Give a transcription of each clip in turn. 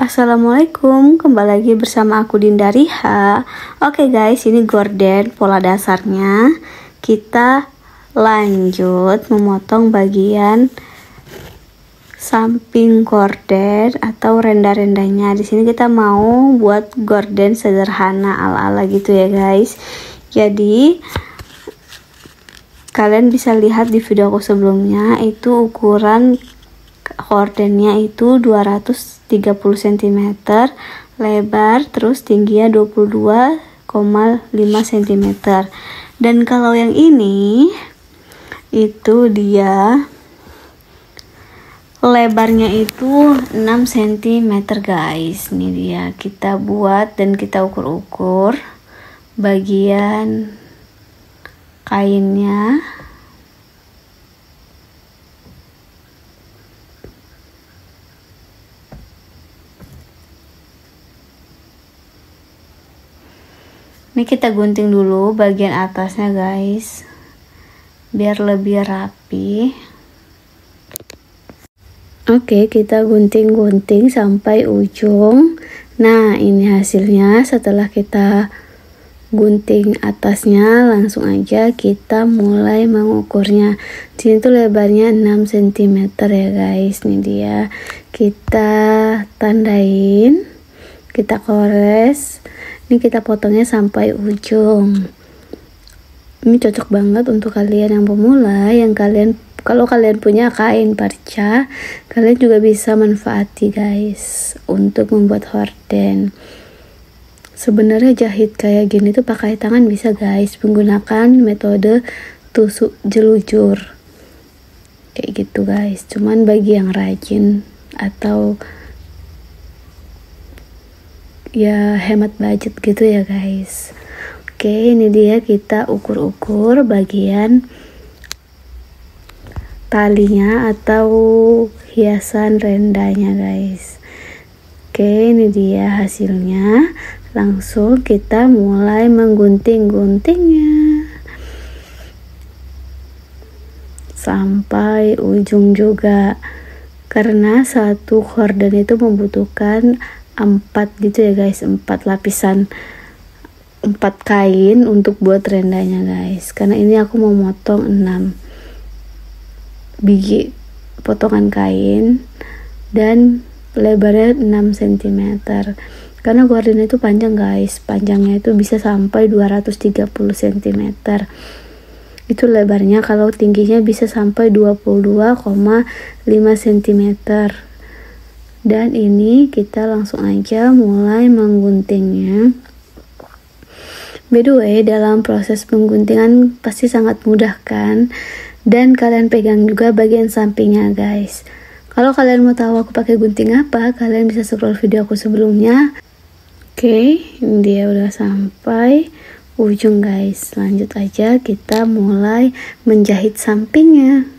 Assalamualaikum, kembali lagi bersama aku Dinda Riha. Oke guys, ini gorden pola dasarnya. Kita lanjut memotong bagian samping gorden atau renda-rendanya. Di sini kita mau buat gorden sederhana ala-ala gitu ya guys. Jadi kalian bisa lihat di video aku sebelumnya, itu ukuran gordennya itu 230 cm lebar, terus tingginya 22,5 cm. Dan kalau yang ini itu dia lebarnya itu 6 cm guys. Ini dia, kita buat dan kita ukur-ukur bagian kainnya. Ini kita gunting dulu bagian atasnya guys, biar lebih rapi. Oke, kita gunting-gunting sampai ujung. Nah, ini hasilnya setelah kita gunting atasnya. Langsung aja kita mulai mengukurnya. Di sini tuh lebarnya 6 cm ya guys. Ini dia, kita tandain, kita kores. Ini kita potongnya sampai ujung. Ini cocok banget untuk kalian yang pemula, yang kalau kalian punya kain parca, kalian juga bisa manfaati guys untuk membuat horden. Sebenarnya jahit kayak gini tuh pakai tangan bisa guys, menggunakan metode tusuk jelujur kayak gitu guys. Cuman bagi yang rajin atau ya hemat budget gitu ya guys. Oke, ini dia, kita ukur-ukur bagian talinya atau hiasan rendanya guys. Oke, ini dia hasilnya. Langsung kita mulai menggunting-guntingnya sampai ujung juga, karena satu horden itu membutuhkan 4 gitu ya guys, 4 lapisan, 4 kain untuk buat rendanya guys. Karena ini aku mau motong 6 biji potongan kain dan lebarnya 6 cm. Karena gorden itu panjang guys, panjangnya itu bisa sampai 230 cm. Itu lebarnya, kalau tingginya bisa sampai 22,5 cm. Dan ini kita langsung aja mulai mengguntingnya. By the way, dalam proses pengguntingan pasti sangat mudah kan? Dan kalian pegang juga bagian sampingnya guys. Kalau kalian mau tahu aku pakai gunting apa, kalian bisa scroll video aku sebelumnya. Oke, ini dia udah sampai ujung guys. Lanjut aja, kita mulai menjahit sampingnya.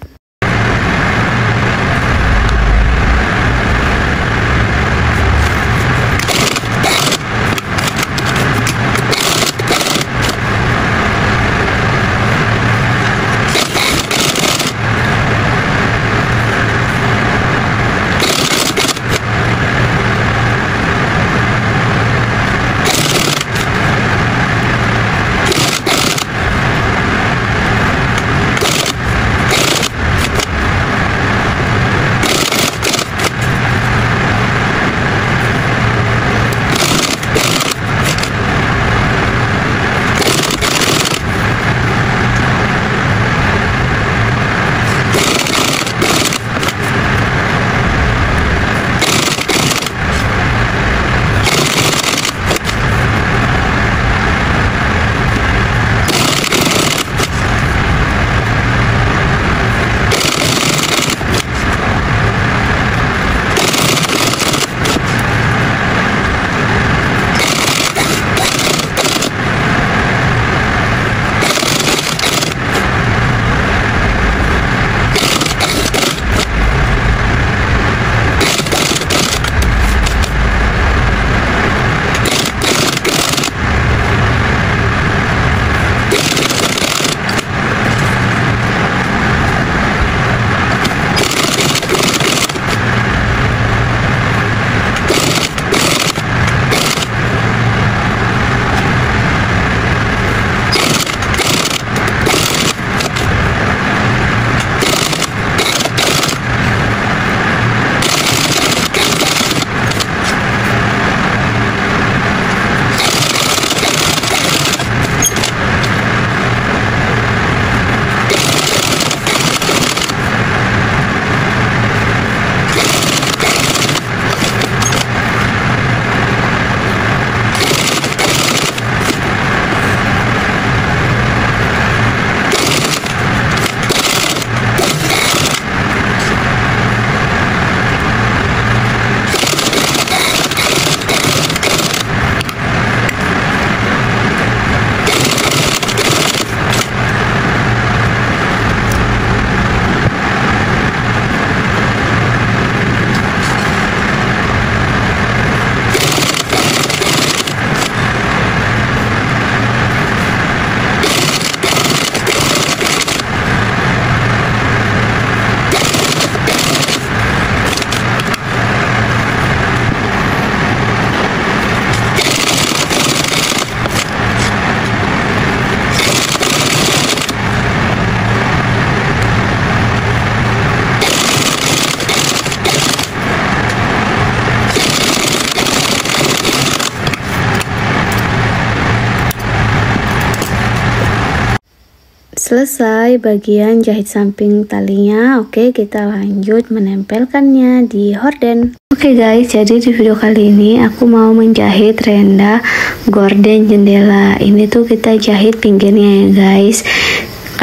Selesai bagian jahit samping talinya. Oke, kita lanjut menempelkannya di horden. Oke guys, jadi di video kali ini aku mau menjahit renda gorden jendela. Ini tuh kita jahit pinggirnya ya guys.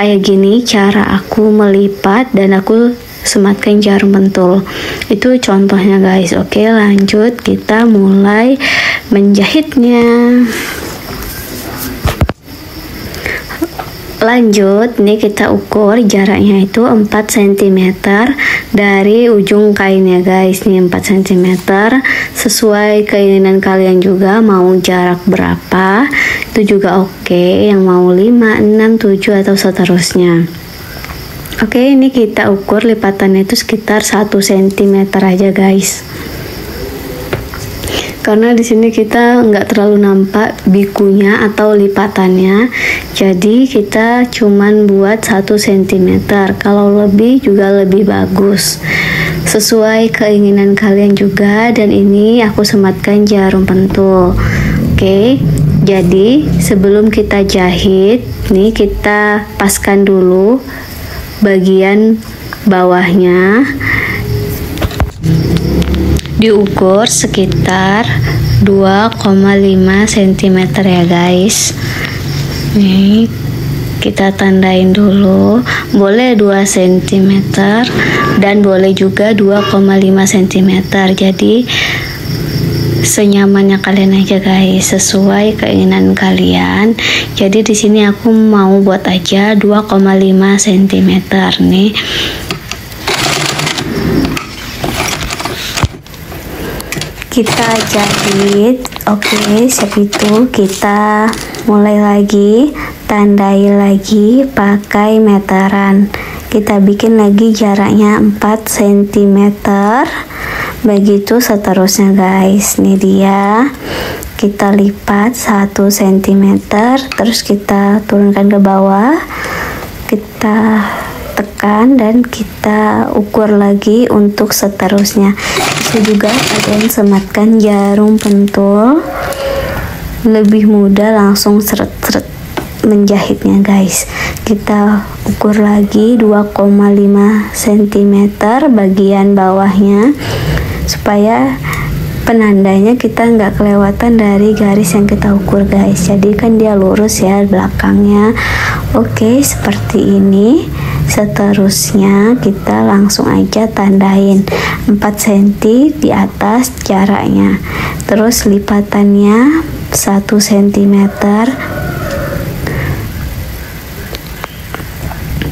Kayak gini cara aku melipat dan aku sematkan jarum pentul. Itu contohnya guys. Oke, lanjut kita mulai menjahitnya. Lanjut, nih kita ukur jaraknya itu 4 cm dari ujung kainnya guys. Nih 4 cm, sesuai keinginan kalian juga mau jarak berapa. Itu juga oke, yang mau 5, 6, 7 atau seterusnya. Oke, ini kita ukur lipatannya itu sekitar 1 cm aja guys. Karena di sini kita nggak terlalu nampak bikunya atau lipatannya, jadi kita cuman buat 1 cm. Kalau lebih juga lebih bagus, sesuai keinginan kalian juga. Dan ini aku sematkan jarum pentul. Oke, jadi sebelum kita jahit nih, kita paskan dulu bagian bawahnya. Diukur sekitar 2,5 cm ya guys. Nih kita tandain dulu, boleh 2 cm dan boleh juga 2,5 cm. Jadi senyamannya kalian aja guys, sesuai keinginan kalian. Jadi di sini aku mau buat aja 2,5 cm nih. Kita jahit. Oke, segitu kita mulai lagi, tandai lagi pakai meteran. Kita bikin lagi jaraknya 4 cm, begitu seterusnya guys. Ini dia, kita lipat 1 cm, terus kita turunkan ke bawah, kita tekan dan kita ukur lagi untuk seterusnya. Itu juga kalian sematkan jarum pentul, lebih mudah langsung seret-seret menjahitnya guys. Kita ukur lagi 2,5 cm bagian bawahnya, supaya penandanya kita nggak kelewatan dari garis yang kita ukur guys. Jadi kan dia lurus ya belakangnya. Oke, seperti ini. Seterusnya kita langsung aja tandain 4 cm di atas jaraknya, terus lipatannya 1 cm,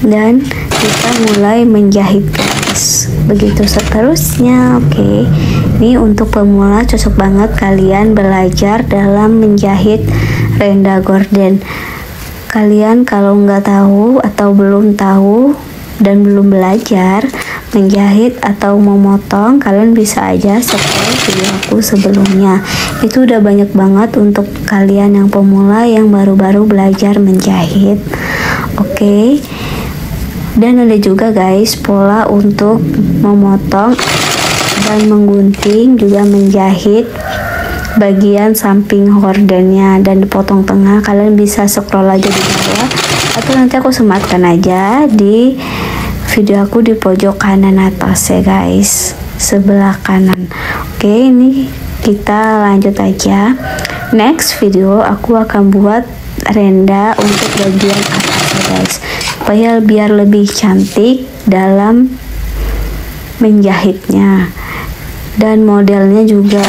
dan kita mulai menjahit guys. Begitu seterusnya. Oke, ini untuk pemula cocok banget kalian belajar dalam menjahit renda gorden. Kalian kalau nggak tahu atau belum tahu dan belum belajar menjahit atau memotong, kalian bisa aja scroll video aku sebelumnya. Itu udah banyak banget untuk kalian yang pemula yang baru-baru belajar menjahit. Oke, dan ada juga guys pola untuk memotong dan menggunting, juga menjahit bagian samping hordennya dan dipotong tengah. Kalian bisa scroll aja di bawah, atau nanti aku sematkan aja di video aku di pojok kanan atas ya guys, sebelah kanan. Oke, ini kita lanjut aja. Next video aku akan buat renda untuk bagian atas ya guys, supaya biar lebih cantik dalam menjahitnya, dan modelnya juga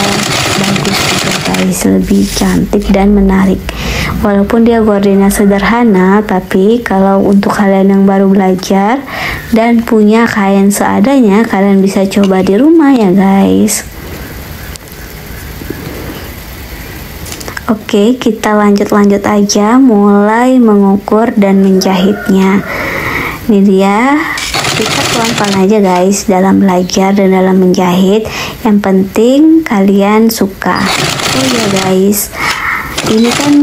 bagus juga guys, lebih cantik dan menarik. Walaupun dia gordennya sederhana, tapi kalau untuk kalian yang baru belajar dan punya kain seadanya, kalian bisa coba di rumah ya guys. Oke, kita lanjut aja mulai mengukur dan menjahitnya. Ini dia, kita pelan-pelan aja guys dalam belajar dan dalam menjahit. Yang penting kalian suka. Oh ya guys, ini kan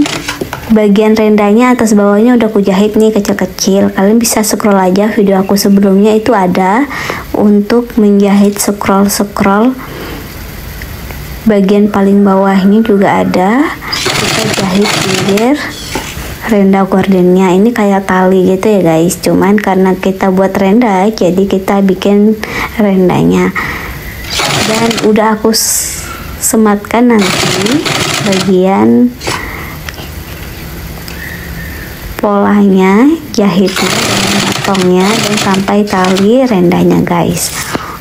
bagian rendanya atas bawahnya udah aku jahit nih kecil-kecil. Kalian bisa scroll aja video aku sebelumnya, itu ada untuk menjahit scroll bagian paling bawah ini juga ada. Kita jahit pinggir renda gordennya. Ini kayak tali gitu ya guys, cuman karena kita buat renda jadi kita bikin rendanya. Dan udah aku sematkan nanti bagian polanya, jahitnya, dan potongnya, dan sampai tali rendanya guys.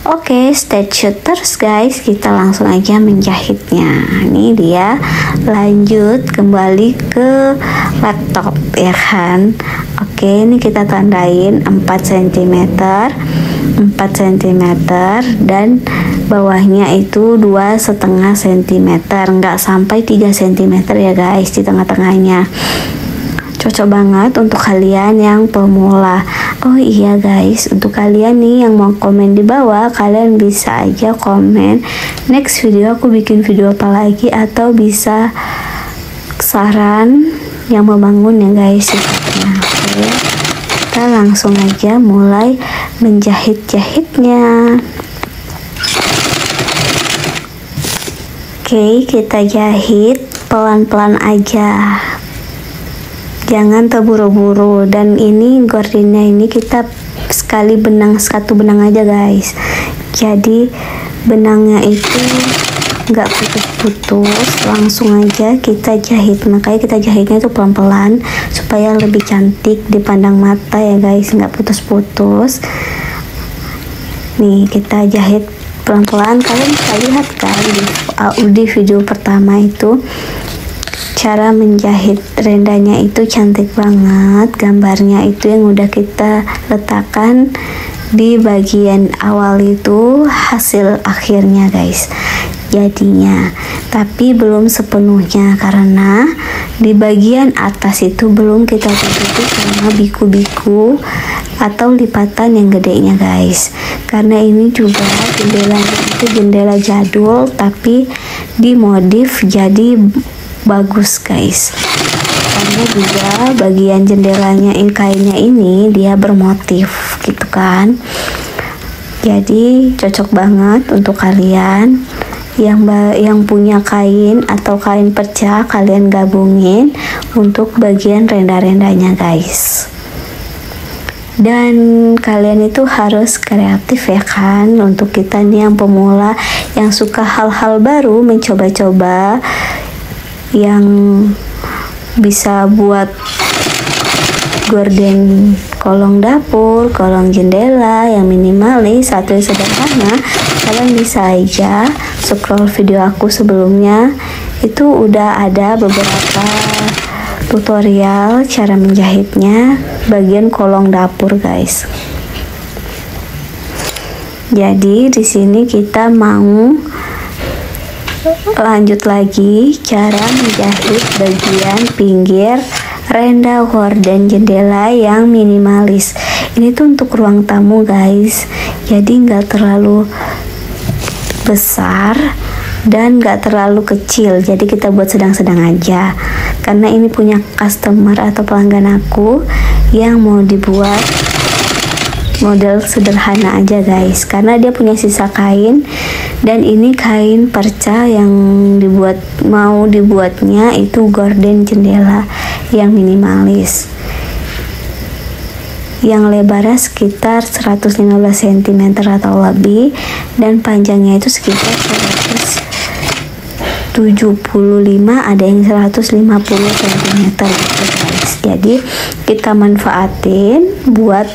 Oke, stay tune terus guys, kita langsung aja menjahitnya. Ini dia, lanjut kembali ke laptop ya kan. Oke, ini kita tandain 4 cm 4 cm dan bawahnya itu 2,5 cm, nggak sampai 3 cm ya guys di tengah-tengahnya. Cocok banget untuk kalian yang pemula. Oh iya guys, untuk kalian nih yang mau komen di bawah, kalian bisa aja komen next video aku bikin video apa lagi, atau bisa saran yang membangun ya guys. Oke, kita langsung aja mulai menjahit-jahitnya. Oke, kita jahit pelan-pelan aja, jangan terburu-buru. Dan ini gordennya ini kita sekali benang, satu benang aja guys, jadi benangnya itu nggak putus-putus, langsung aja kita jahit. Makanya kita jahitnya itu pelan-pelan supaya lebih cantik dipandang mata ya guys, nggak putus-putus. Nih kita jahit pelan-pelan. Kalian bisa lihat kan di video pertama itu cara menjahit rendanya itu cantik banget. Gambarnya itu yang udah kita letakkan di bagian awal itu hasil akhirnya guys, jadinya. Tapi belum sepenuhnya karena di bagian atas itu belum kita tutupi sama biku-biku atau lipatan yang gedenya guys, karena ini juga jendelanya itu jendela jadul tapi dimodif jadi bagus guys. Karena juga bagian jendelanya kainnya ini dia bermotif gitu kan, jadi cocok banget untuk kalian yang punya kain atau kain perca, kalian gabungin untuk bagian renda-rendanya guys. Dan kalian itu harus kreatif ya kan, untuk kita nih yang pemula yang suka hal-hal baru, mencoba-coba, yang bisa buat gorden kolong dapur, kolong jendela yang minimalis atau sederhana. Kalian bisa aja scroll video aku sebelumnya, itu udah ada beberapa tutorial cara menjahitnya bagian kolong dapur guys. Jadi di sini kita mau lanjut lagi cara menjahit bagian pinggir renda gorden jendela yang minimalis. Ini tuh untuk ruang tamu guys, jadi nggak terlalu besar dan nggak terlalu kecil, jadi kita buat sedang-sedang aja. Karena ini punya customer atau pelanggan aku yang mau dibuat model sederhana aja guys, karena dia punya sisa kain dan ini kain perca yang mau dibuatnya itu gorden jendela yang minimalis, yang lebarnya sekitar 115 cm atau lebih, dan panjangnya itu sekitar 175, ada yang 150 cm gitu guys. Jadi kita manfaatin buat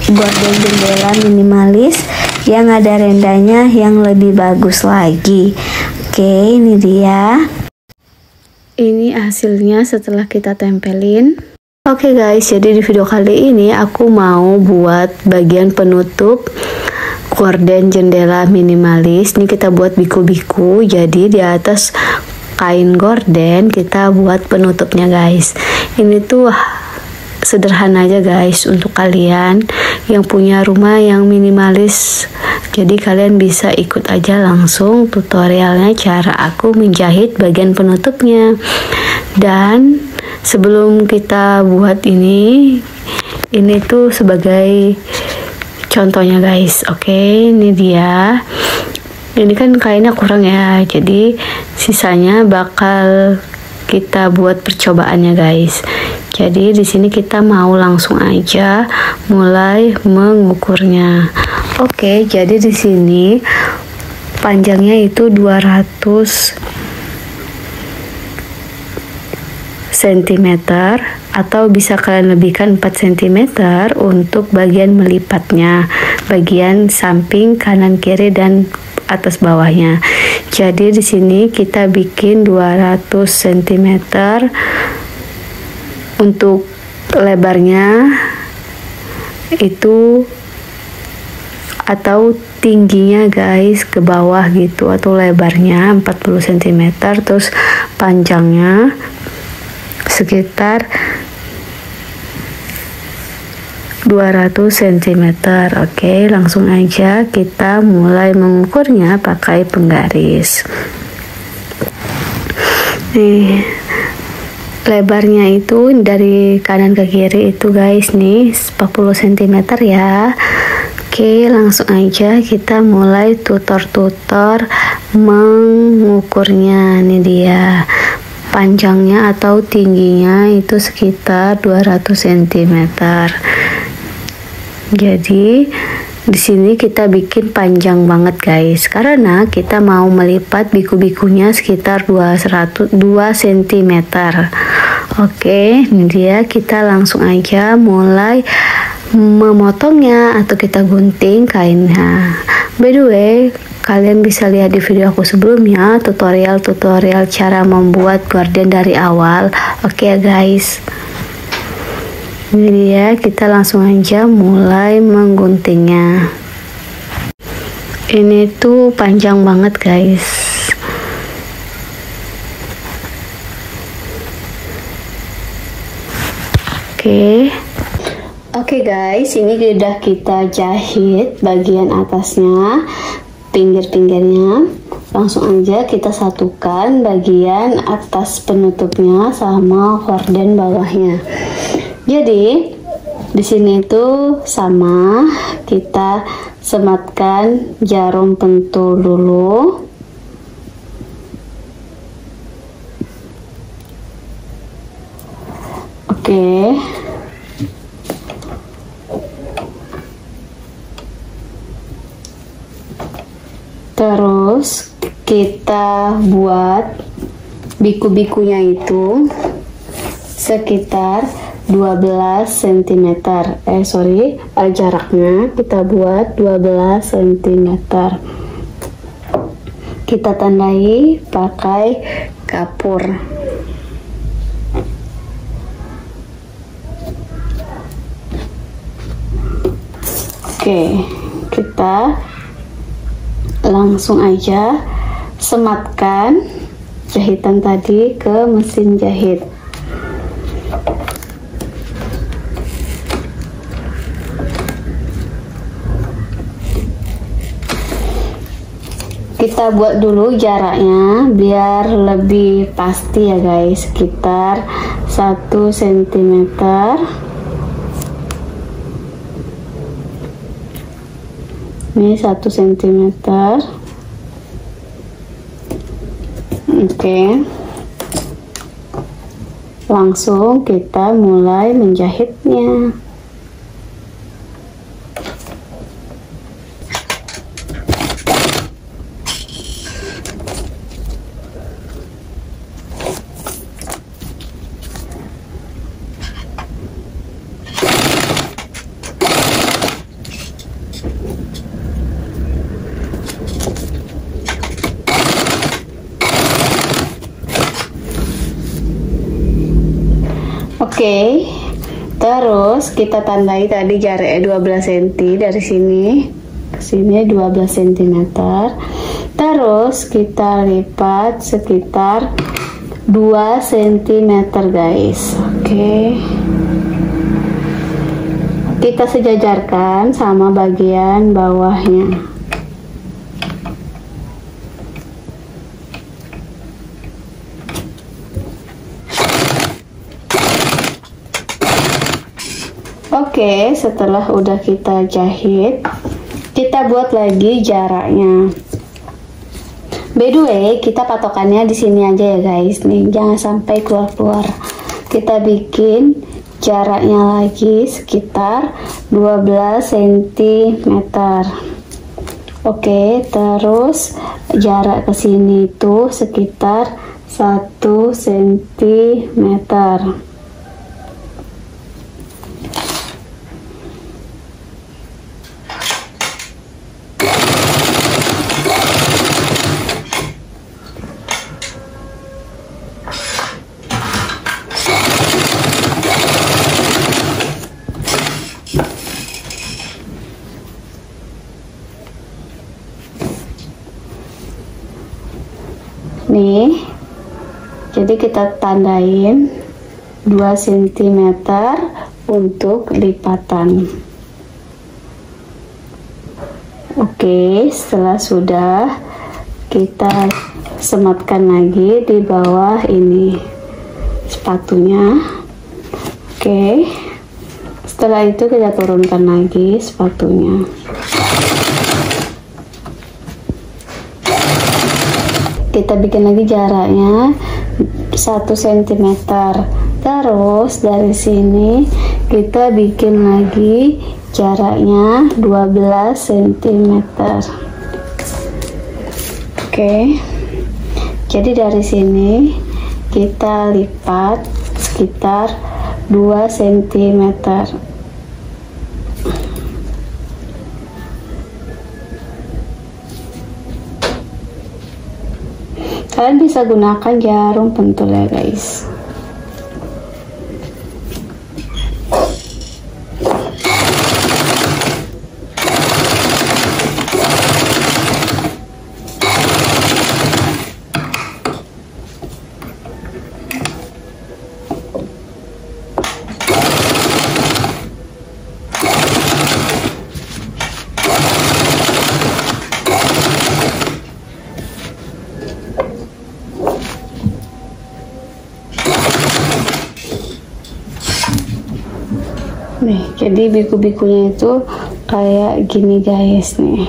gorden jendela minimalis yang ada rendanya yang lebih bagus lagi. Oke, ini dia. Ini hasilnya setelah kita tempelin. Oke guys, jadi di video kali ini aku mau buat bagian penutup gorden jendela minimalis. Ini kita buat biku-biku, jadi di atas kain gorden kita buat penutupnya guys. Ini tuh sederhana aja guys untuk kalian yang punya rumah yang minimalis, jadi kalian bisa ikut aja langsung tutorialnya cara aku menjahit bagian penutupnya. Dan sebelum kita buat ini tuh sebagai contohnya guys. Oke, ini dia. Ini kan kainnya kurang ya, jadi sisanya bakal kita buat percobaannya guys. Jadi di sini kita mau langsung aja mulai mengukurnya. Oke, jadi di sini panjangnya itu 200 cm atau bisa kalian lebihkan 4 cm untuk bagian melipatnya, bagian samping, kanan, kiri, dan atas bawahnya. Jadi di sini kita bikin 200 cm untuk lebarnya itu, atau tingginya guys ke bawah gitu, atau lebarnya 40 cm, terus panjangnya sekitar 200 cm. Oke, langsung aja kita mulai mengukurnya pakai penggaris. Nih, lebarnya itu dari kanan ke kiri itu guys nih 40 cm ya. Oke, langsung aja kita mulai tutor-tutor mengukurnya. Ini dia panjangnya atau tingginya itu sekitar 200 cm. Jadi di sini kita bikin panjang banget guys, karena kita mau melipat biku-bikunya sekitar 2 cm. Oke, ini dia, kita langsung aja mulai memotongnya atau kita gunting kainnya. By the way, kalian bisa lihat di video aku sebelumnya tutorial cara membuat gorden dari awal. Oke ya guys, ini dia, kita langsung aja mulai mengguntingnya. Ini tuh panjang banget guys. Oke guys, ini sudah kita jahit bagian atasnya, pinggir-pinggirnya. Langsung aja kita satukan bagian atas penutupnya sama horden bawahnya. Jadi di sini tuh sama, kita sematkan jarum pentul dulu. Oke. Terus kita buat biku-bikunya itu sekitar 12 cm. Jaraknya kita buat 12 cm. Kita tandai pakai kapur. Oke, kita langsung aja sematkan jahitan tadi ke mesin jahit. Kita buat dulu jaraknya biar lebih pasti ya guys, sekitar 1 cm. Ini 1 cm. Oke, langsung kita mulai menjahitnya. Oke, terus kita tandai tadi jaraknya 12 cm dari sini ke sini 12 cm. Terus kita lipat sekitar 2 cm guys. Oke, kita sejajarkan sama bagian bawahnya. Oke, setelah udah kita jahit, kita buat lagi jaraknya. By the way, kita patokannya di sini aja ya guys, nih jangan sampai keluar-keluar. Kita bikin jaraknya lagi sekitar 12 cm. Oke, terus jarak ke sini itu sekitar 1 cm. Nih, jadi kita tandain 2 cm untuk lipatan. Oke, setelah sudah, kita sematkan lagi di bawah ini sepatunya. Oke, setelah itu kita turunkan lagi sepatunya. Kita bikin lagi jaraknya 1 cm. Terus dari sini kita bikin lagi jaraknya 12 cm. Oke, jadi dari sini kita lipat sekitar 2 cm. Kalian bisa gunakan jarum pentul ya guys. Nih, jadi biku-bikunya itu kayak gini guys nih.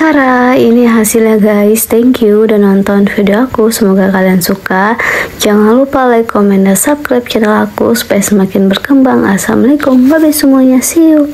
Tara, ini hasilnya guys. Thank you udah nonton video aku. Semoga kalian suka. Jangan lupa like, comment, dan subscribe channel aku supaya semakin berkembang. Assalamualaikum, bye bye semuanya. See you.